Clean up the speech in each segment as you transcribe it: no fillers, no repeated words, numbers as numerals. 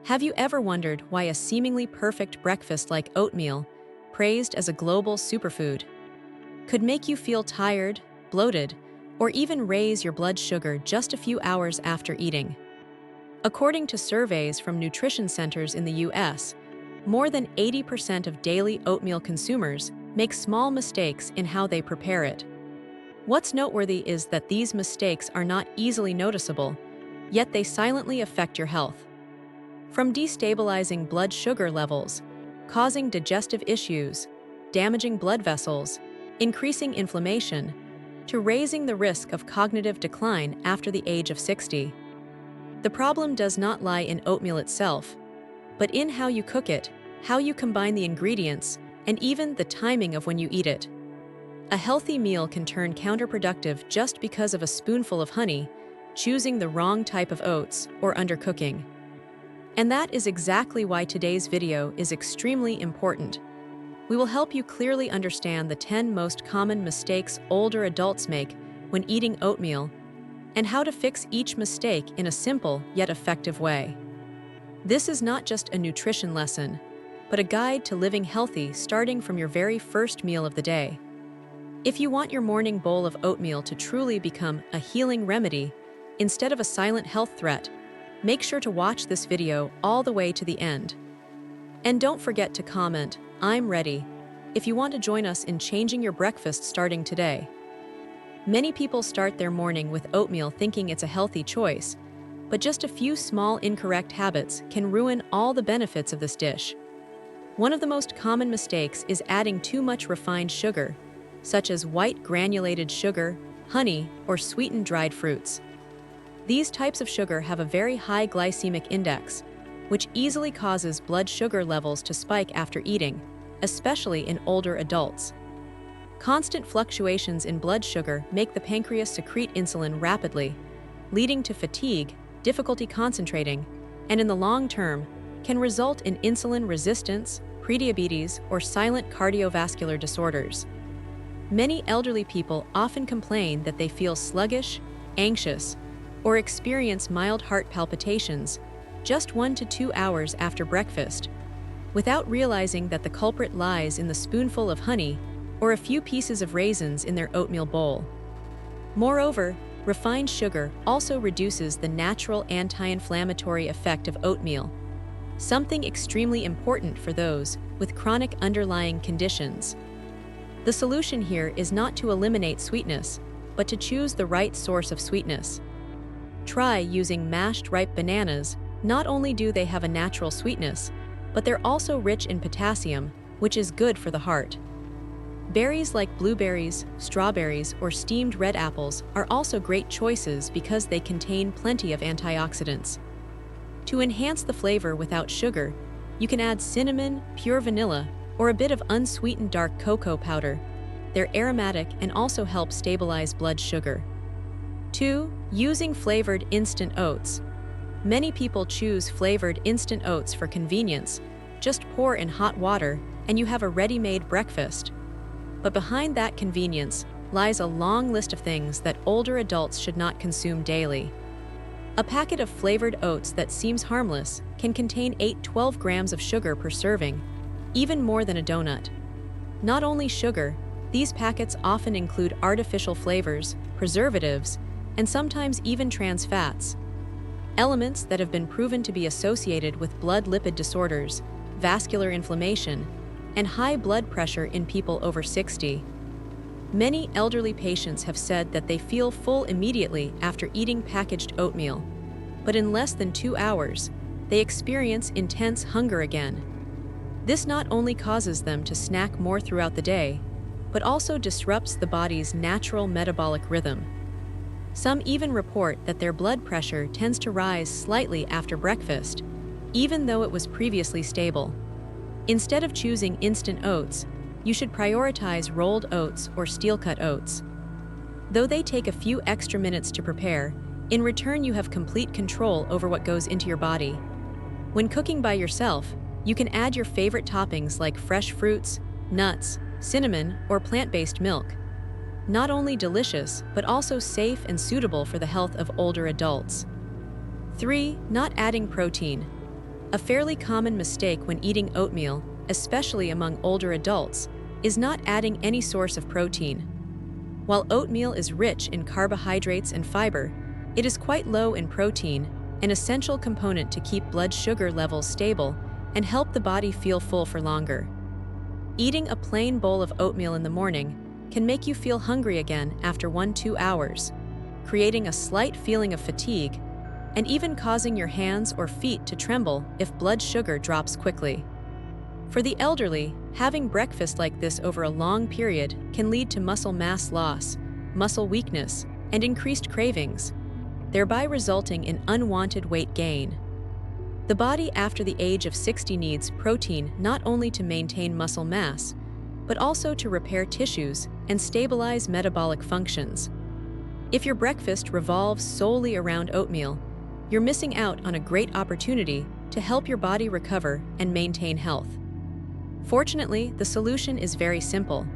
Have you ever wondered why a seemingly perfect breakfast like oatmeal, praised as a global superfood, could make you feel tired, bloated, or even raise your blood sugar just a few hours after eating? According to surveys from nutrition centers in the US, more than 80% of daily oatmeal consumers make small mistakes in how they prepare it. What's noteworthy is that these mistakes are not easily noticeable, yet they silently affect your health. From destabilizing blood sugar levels, causing digestive issues, damaging blood vessels, increasing inflammation, to raising the risk of cognitive decline after the age of 60. The problem does not lie in oatmeal itself, but in how you cook it, how you combine the ingredients, and even the timing of when you eat it. A healthy meal can turn counterproductive just because of a spoonful of honey, choosing the wrong type of oats, or undercooking. And that is exactly why today's video is extremely important. We will help you clearly understand the 10 most common mistakes older adults make when eating oatmeal, and how to fix each mistake in a simple yet effective way. This is not just a nutrition lesson, but a guide to living healthy starting from your very first meal of the day. If you want your morning bowl of oatmeal to truly become a healing remedy instead of a silent health threat, make sure to watch this video all the way to the end. And don't forget to comment, "I'm ready," if you want to join us in changing your breakfast starting today. Many people start their morning with oatmeal thinking it's a healthy choice, but just a few small incorrect habits can ruin all the benefits of this dish. One of the most common mistakes is adding too much refined sugar, such as white granulated sugar, honey, or sweetened dried fruits. These types of sugar have a very high glycemic index, which easily causes blood sugar levels to spike after eating, especially in older adults. Constant fluctuations in blood sugar make the pancreas secrete insulin rapidly, leading to fatigue, difficulty concentrating, and in the long term, can result in insulin resistance, prediabetes, or silent cardiovascular disorders. Many elderly people often complain that they feel sluggish, anxious, or experience mild heart palpitations just 1 to 2 hours after breakfast, without realizing that the culprit lies in the spoonful of honey or a few pieces of raisins in their oatmeal bowl. Moreover, refined sugar also reduces the natural anti-inflammatory effect of oatmeal, something extremely important for those with chronic underlying conditions. The solution here is not to eliminate sweetness, but to choose the right source of sweetness. Try using mashed ripe bananas. Not only do they have a natural sweetness, but they're also rich in potassium, which is good for the heart. Berries like blueberries, strawberries, or steamed red apples are also great choices because they contain plenty of antioxidants. To enhance the flavor without sugar, you can add cinnamon, pure vanilla, or a bit of unsweetened dark cocoa powder. They're aromatic and also help stabilize blood sugar. 2. Using flavored instant oats. Many people choose flavored instant oats for convenience. Just pour in hot water and you have a ready-made breakfast. But behind that convenience lies a long list of things that older adults should not consume daily. A packet of flavored oats that seems harmless can contain 12 grams of sugar per serving, even more than a donut. Not only sugar, these packets often include artificial flavors, preservatives, and sometimes even trans fats, elements that have been proven to be associated with blood lipid disorders, vascular inflammation, and high blood pressure in people over 60. Many elderly patients have said that they feel full immediately after eating packaged oatmeal, but in less than 2 hours, they experience intense hunger again. This not only causes them to snack more throughout the day, but also disrupts the body's natural metabolic rhythm. Some even report that their blood pressure tends to rise slightly after breakfast, even though it was previously stable. Instead of choosing instant oats, you should prioritize rolled oats or steel-cut oats. Though they take a few extra minutes to prepare, in return you have complete control over what goes into your body. When cooking by yourself, you can add your favorite toppings like fresh fruits, nuts, cinnamon, or plant-based milk. Not only delicious, but also safe and suitable for the health of older adults. 3. Not adding protein. A fairly common mistake when eating oatmeal, especially among older adults, is not adding any source of protein. While oatmeal is rich in carbohydrates and fiber, it is quite low in protein, an essential component to keep blood sugar levels stable and help the body feel full for longer. Eating a plain bowl of oatmeal in the morning can make you feel hungry again after 1-2 hours, creating a slight feeling of fatigue and even causing your hands or feet to tremble if blood sugar drops quickly. For the elderly, having breakfast like this over a long period can lead to muscle mass loss, muscle weakness, and increased cravings, thereby resulting in unwanted weight gain. The body after the age of 60 needs protein not only to maintain muscle mass, but also to repair tissues and stabilize metabolic functions. If your breakfast revolves solely around oatmeal, you're missing out on a great opportunity to help your body recover and maintain health. Fortunately, the solution is very simple.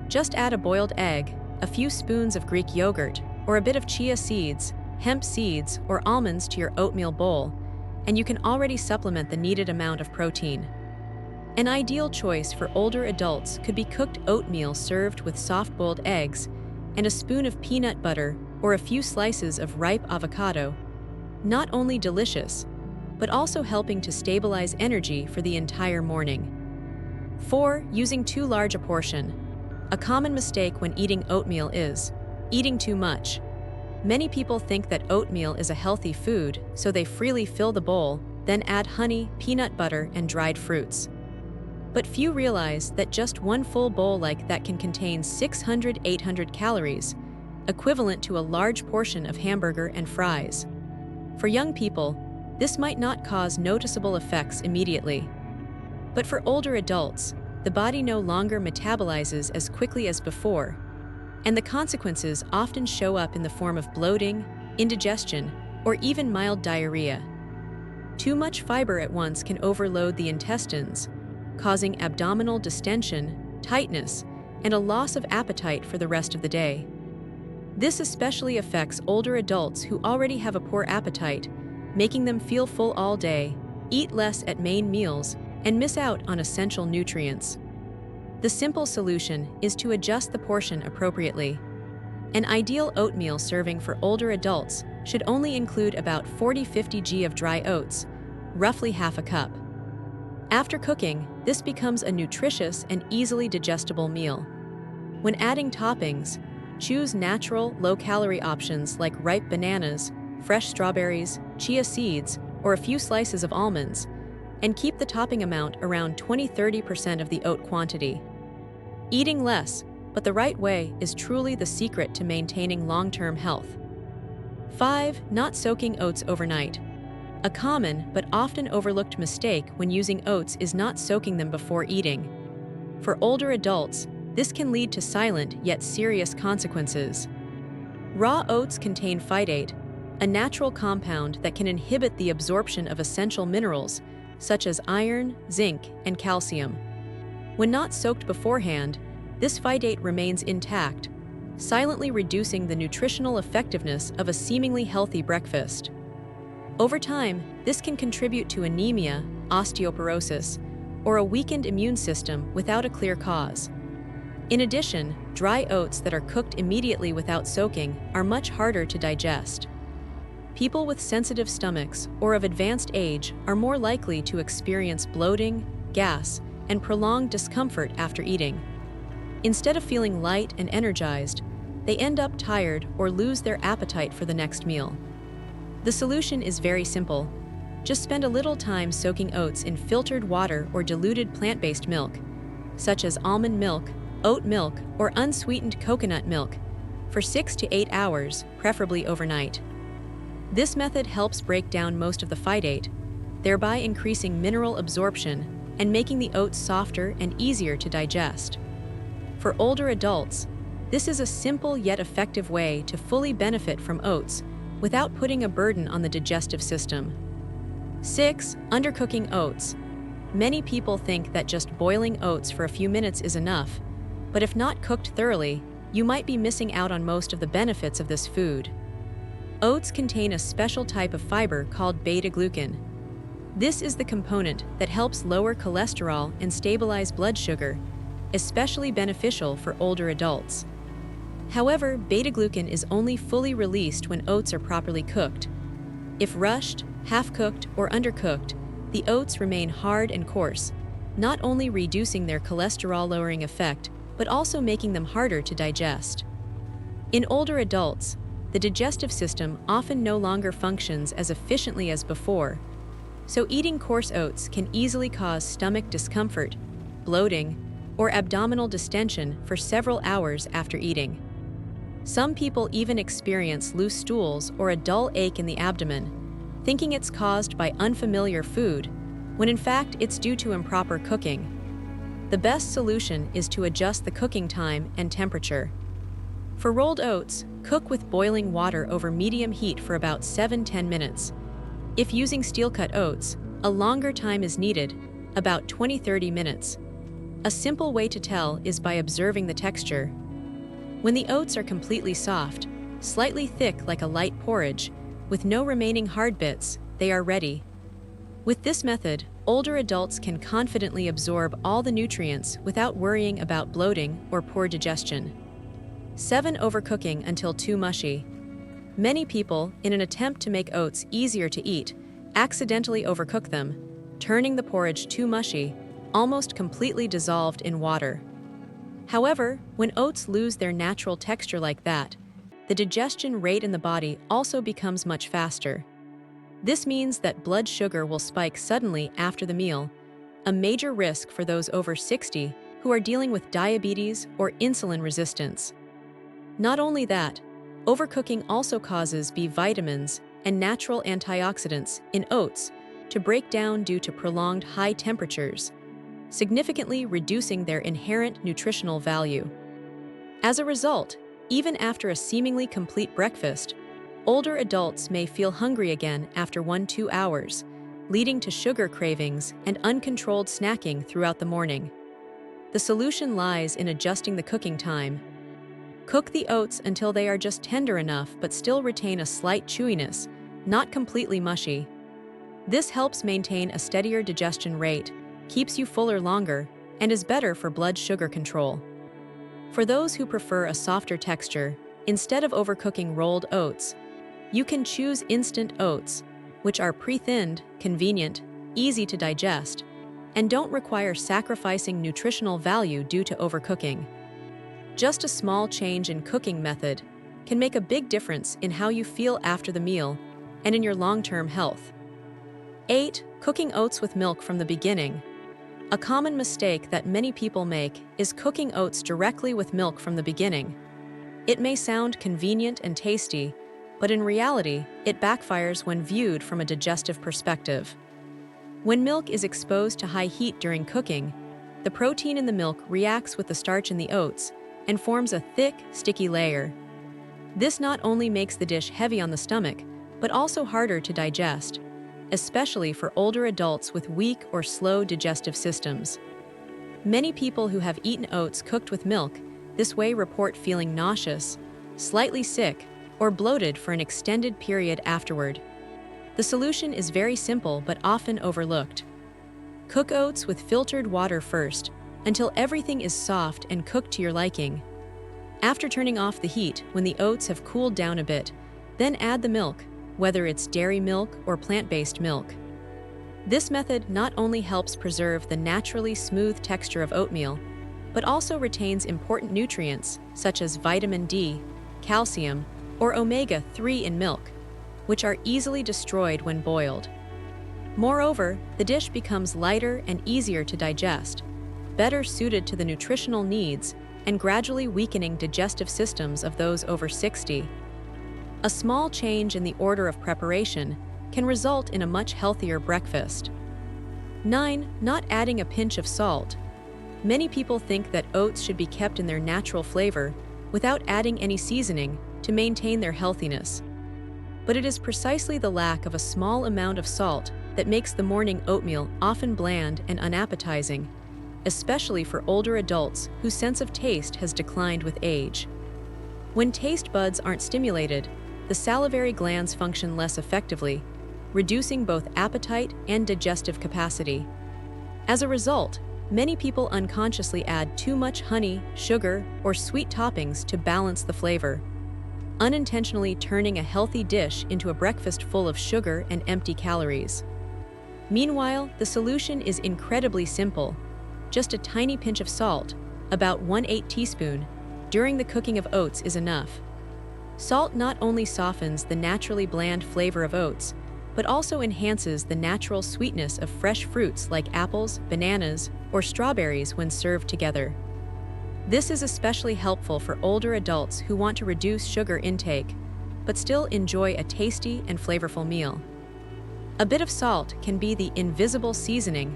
Just add a boiled egg, a few spoons of Greek yogurt, or a bit of chia seeds, hemp seeds, or almonds to your oatmeal bowl, and you can already supplement the needed amount of protein. An ideal choice for older adults could be cooked oatmeal served with soft-boiled eggs and a spoon of peanut butter or a few slices of ripe avocado. Not only delicious, but also helping to stabilize energy for the entire morning. 4. Using too large a portion. A common mistake when eating oatmeal is eating too much. Many people think that oatmeal is a healthy food, so they freely fill the bowl, then add honey, peanut butter, and dried fruits. But few realize that just one full bowl like that can contain 600-800 calories, equivalent to a large portion of hamburger and fries. For young people, this might not cause noticeable effects immediately. But for older adults, the body no longer metabolizes as quickly as before, and the consequences often show up in the form of bloating, indigestion, or even mild diarrhea. Too much fiber at once can overload the intestines, causing abdominal distension, tightness, and a loss of appetite for the rest of the day. This especially affects older adults who already have a poor appetite, making them feel full all day, eat less at main meals, and miss out on essential nutrients. The simple solution is to adjust the portion appropriately. An ideal oatmeal serving for older adults should only include about 40-50 g of dry oats, roughly half a cup. After cooking, this becomes a nutritious and easily digestible meal. When adding toppings, choose natural, low-calorie options like ripe bananas, fresh strawberries, chia seeds, or a few slices of almonds, and keep the topping amount around 20-30% of the oat quantity. Eating less, but the right way, is truly the secret to maintaining long-term health. 5. Not soaking oats overnight. A common but often overlooked mistake when using oats is not soaking them before eating. For older adults, this can lead to silent yet serious consequences. Raw oats contain phytate, a natural compound that can inhibit the absorption of essential minerals such as iron, zinc, and calcium. When not soaked beforehand, this phytate remains intact, silently reducing the nutritional effectiveness of a seemingly healthy breakfast. Over time, this can contribute to anemia, osteoporosis, or a weakened immune system without a clear cause. In addition, dry oats that are cooked immediately without soaking are much harder to digest. People with sensitive stomachs or of advanced age are more likely to experience bloating, gas, and prolonged discomfort after eating. Instead of feeling light and energized, they end up tired or lose their appetite for the next meal. The solution is very simple. Just spend a little time soaking oats in filtered water or diluted plant-based milk, such as almond milk, oat milk, or unsweetened coconut milk, for 6 to 8 hours, preferably overnight. This method helps break down most of the phytate, thereby increasing mineral absorption and making the oats softer and easier to digest. For older adults, this is a simple yet effective way to fully benefit from oats without putting a burden on the digestive system. 6. Undercooking oats. Many people think that just boiling oats for a few minutes is enough, but if not cooked thoroughly, you might be missing out on most of the benefits of this food. Oats contain a special type of fiber called beta-glucan. This is the component that helps lower cholesterol and stabilize blood sugar, especially beneficial for older adults. However, beta-glucan is only fully released when oats are properly cooked. If rushed, half-cooked, or undercooked, the oats remain hard and coarse, not only reducing their cholesterol-lowering effect, but also making them harder to digest. In older adults, the digestive system often no longer functions as efficiently as before, so eating coarse oats can easily cause stomach discomfort, bloating, or abdominal distension for several hours after eating. Some people even experience loose stools or a dull ache in the abdomen, thinking it's caused by unfamiliar food, when in fact it's due to improper cooking. The best solution is to adjust the cooking time and temperature. For rolled oats, cook with boiling water over medium heat for about 7–10 minutes. If using steel-cut oats, a longer time is needed, about 20–30 minutes. A simple way to tell is by observing the texture. When the oats are completely soft, slightly thick like a light porridge, with no remaining hard bits, they are ready. With this method, older adults can confidently absorb all the nutrients without worrying about bloating or poor digestion. 7. Overcooking until too mushy. Many people, in an attempt to make oats easier to eat, accidentally overcook them, turning the porridge too mushy, almost completely dissolved in water. However, when oats lose their natural texture like that, the digestion rate in the body also becomes much faster. This means that blood sugar will spike suddenly after the meal, a major risk for those over 60 who are dealing with diabetes or insulin resistance. Not only that, overcooking also causes B vitamins and natural antioxidants in oats to break down due to prolonged high temperatures, significantly reducing their inherent nutritional value. As a result, even after a seemingly complete breakfast, older adults may feel hungry again after 1–2 hours, leading to sugar cravings and uncontrolled snacking throughout the morning. The solution lies in adjusting the cooking time. Cook the oats until they are just tender enough but still retain a slight chewiness, not completely mushy. This helps maintain a steadier digestion rate, keeps you fuller longer, and is better for blood sugar control. For those who prefer a softer texture, instead of overcooking rolled oats, you can choose instant oats, which are pre-thinned, convenient, easy to digest, and don't require sacrificing nutritional value due to overcooking. Just a small change in cooking method can make a big difference in how you feel after the meal and in your long-term health. 8. Cooking oats with milk from the beginning. A common mistake that many people make is cooking oats directly with milk from the beginning. It may sound convenient and tasty, but in reality, it backfires when viewed from a digestive perspective. When milk is exposed to high heat during cooking, the protein in the milk reacts with the starch in the oats and forms a thick, sticky layer. This not only makes the dish heavy on the stomach, but also harder to digest, especially for older adults with weak or slow digestive systems. Many people who have eaten oats cooked with milk this way report feeling nauseous, slightly sick, or bloated for an extended period afterward. The solution is very simple but often overlooked. Cook oats with filtered water first, until everything is soft and cooked to your liking. After turning off the heat when the oats have cooled down a bit, then add the milk, whether it's dairy milk or plant-based milk. This method not only helps preserve the naturally smooth texture of oatmeal, but also retains important nutrients such as vitamin D, calcium, or omega-3 in milk, which are easily destroyed when boiled. Moreover, the dish becomes lighter and easier to digest, better suited to the nutritional needs and gradually weakening digestive systems of those over 60. A small change in the order of preparation can result in a much healthier breakfast. 9. Not adding a pinch of salt. Many people think that oats should be kept in their natural flavor without adding any seasoning to maintain their healthiness. But it is precisely the lack of a small amount of salt that makes the morning oatmeal often bland and unappetizing, especially for older adults whose sense of taste has declined with age. When taste buds aren't stimulated, the salivary glands function less effectively, reducing both appetite and digestive capacity. As a result, many people unconsciously add too much honey, sugar, or sweet toppings to balance the flavor, unintentionally turning a healthy dish into a breakfast full of sugar and empty calories. Meanwhile, the solution is incredibly simple. Just a tiny pinch of salt, about 1/8 teaspoon, during the cooking of oats is enough. Salt not only softens the naturally bland flavor of oats, but also enhances the natural sweetness of fresh fruits like apples, bananas, or strawberries when served together. This is especially helpful for older adults who want to reduce sugar intake, but still enjoy a tasty and flavorful meal. A bit of salt can be the invisible seasoning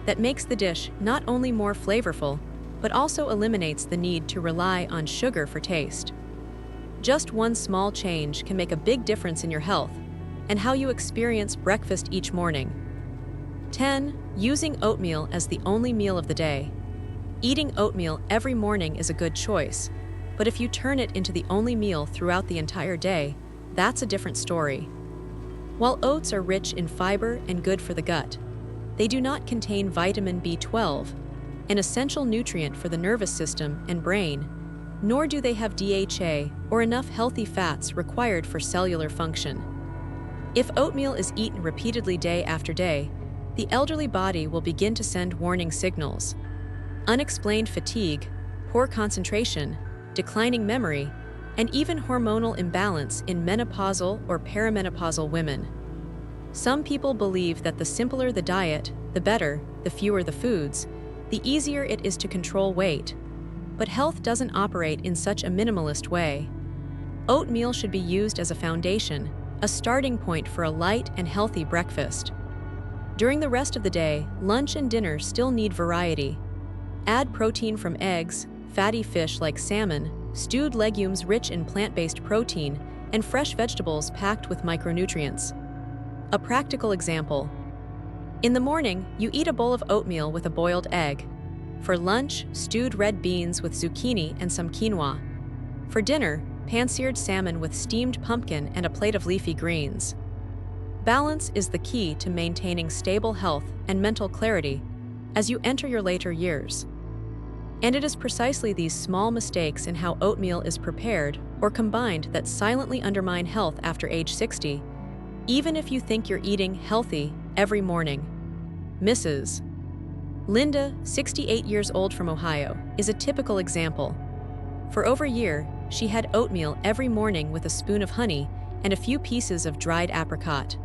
that makes the dish not only more flavorful, but also eliminates the need to rely on sugar for taste. Just one small change can make a big difference in your health and how you experience breakfast each morning. 10. Using oatmeal as the only meal of the day. Eating oatmeal every morning is a good choice, but if you turn it into the only meal throughout the entire day, that's a different story. While oats are rich in fiber and good for the gut, they do not contain vitamin B12, an essential nutrient for the nervous system and brain, nor do they have DHA or enough healthy fats required for cellular function. If oatmeal is eaten repeatedly day after day, the elderly body will begin to send warning signals. Unexplained fatigue, poor concentration, declining memory, and even hormonal imbalance in menopausal or perimenopausal women. Some people believe that the simpler the diet, the better, the fewer the foods, the easier it is to control weight. But health doesn't operate in such a minimalist way. Oatmeal should be used as a foundation, a starting point for a light and healthy breakfast. During the rest of the day, lunch and dinner still need variety. Add protein from eggs, fatty fish like salmon, stewed legumes rich in plant-based protein, and fresh vegetables packed with micronutrients. A practical example. In the morning, you eat a bowl of oatmeal with a boiled egg. For lunch, stewed red beans with zucchini and some quinoa. For dinner, pan-seared salmon with steamed pumpkin and a plate of leafy greens. Balance is the key to maintaining stable health and mental clarity as you enter your later years. And it is precisely these small mistakes in how oatmeal is prepared or combined that silently undermine health after age 60, even if you think you're eating healthy every morning. Mrs. Linda, 68 years old from Ohio, is a typical example. For over a year, she had oatmeal every morning with a spoon of honey and a few pieces of dried apricot.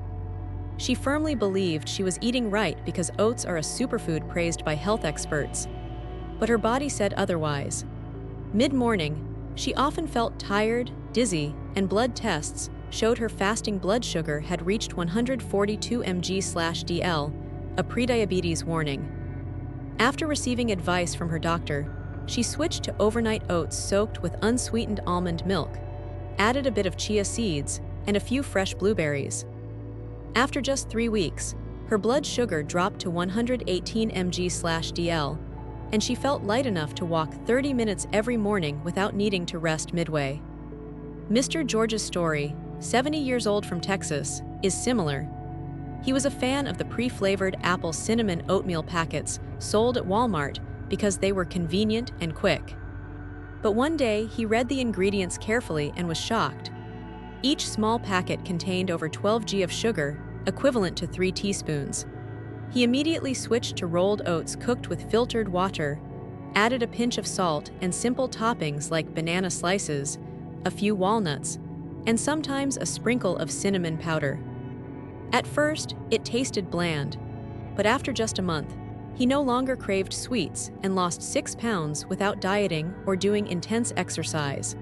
She firmly believed she was eating right because oats are a superfood praised by health experts. But her body said otherwise. Mid-morning, she often felt tired, dizzy, and blood tests showed her fasting blood sugar had reached 142 mg/dl, a prediabetes warning. After receiving advice from her doctor, she switched to overnight oats soaked with unsweetened almond milk, added a bit of chia seeds, and a few fresh blueberries. After just 3 weeks, her blood sugar dropped to 118 mg/dl, and she felt light enough to walk 30 minutes every morning without needing to rest midway. Mr. George's story, 70 years old from Texas, is similar. He was a fan of the pre-flavored apple cinnamon oatmeal packets sold at Walmart because they were convenient and quick. But one day, he read the ingredients carefully and was shocked. Each small packet contained over 12 g of sugar, equivalent to 3 teaspoons. He immediately switched to rolled oats cooked with filtered water, added a pinch of salt and simple toppings like banana slices, a few walnuts, and sometimes a sprinkle of cinnamon powder. At first, it tasted bland, but after just a month, he no longer craved sweets and lost 6 pounds without dieting or doing intense exercise.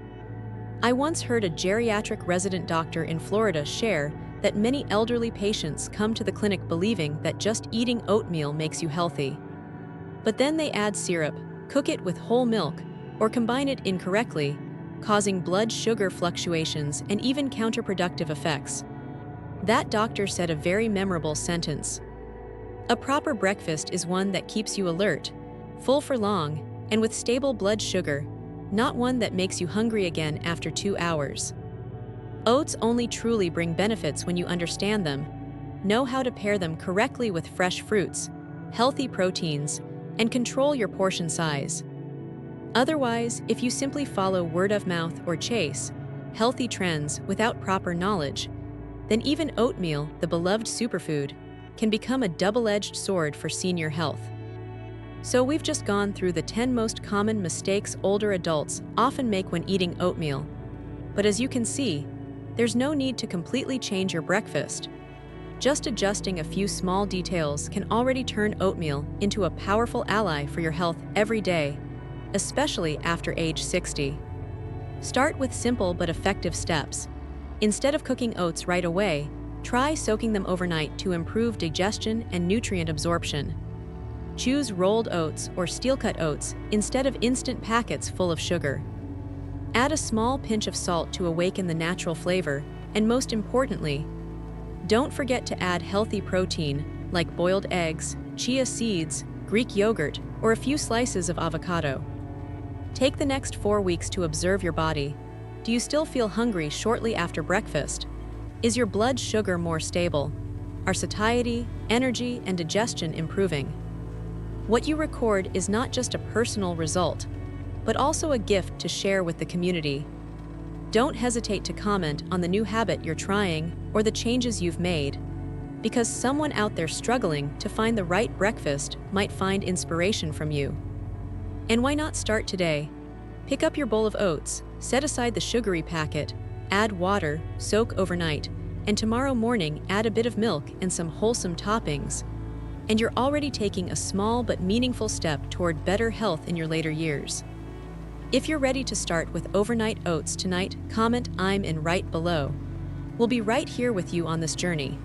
I once heard a geriatric resident doctor in Florida share that many elderly patients come to the clinic believing that just eating oatmeal makes you healthy. But then they add syrup, cook it with whole milk, or combine it incorrectly, causing blood sugar fluctuations and even counterproductive effects. That doctor said a very memorable sentence. A proper breakfast is one that keeps you alert, full for long, and with stable blood sugar, not one that makes you hungry again after 2 hours. Oats only truly bring benefits when you understand them, know how to pair them correctly with fresh fruits, healthy proteins, and control your portion size. Otherwise, if you simply follow word of mouth or chase healthy trends without proper knowledge, then even oatmeal, the beloved superfood, can become a double-edged sword for senior health. So we've just gone through the 10 most common mistakes older adults often make when eating oatmeal. But as you can see, there's no need to completely change your breakfast. Just adjusting a few small details can already turn oatmeal into a powerful ally for your health every day, especially after age 60. Start with simple but effective steps. Instead of cooking oats right away, try soaking them overnight to improve digestion and nutrient absorption. Choose rolled oats or steel-cut oats instead of instant packets full of sugar. Add a small pinch of salt to awaken the natural flavor, and most importantly, don't forget to add healthy protein like boiled eggs, chia seeds, Greek yogurt, or a few slices of avocado. Take the next 4 weeks to observe your body. Do you still feel hungry shortly after breakfast? Is your blood sugar more stable? Are satiety, energy, and digestion improving? What you record is not just a personal result, but also a gift to share with the community. Don't hesitate to comment on the new habit you're trying or the changes you've made, because someone out there struggling to find the right breakfast might find inspiration from you. And why not start today? Pick up your bowl of oats, set aside the sugary packet, add water, soak overnight, and tomorrow morning add a bit of milk and some wholesome toppings. And you're already taking a small but meaningful step toward better health in your later years. If you're ready to start with overnight oats tonight, comment "I'm in" right below. We'll be right here with you on this journey.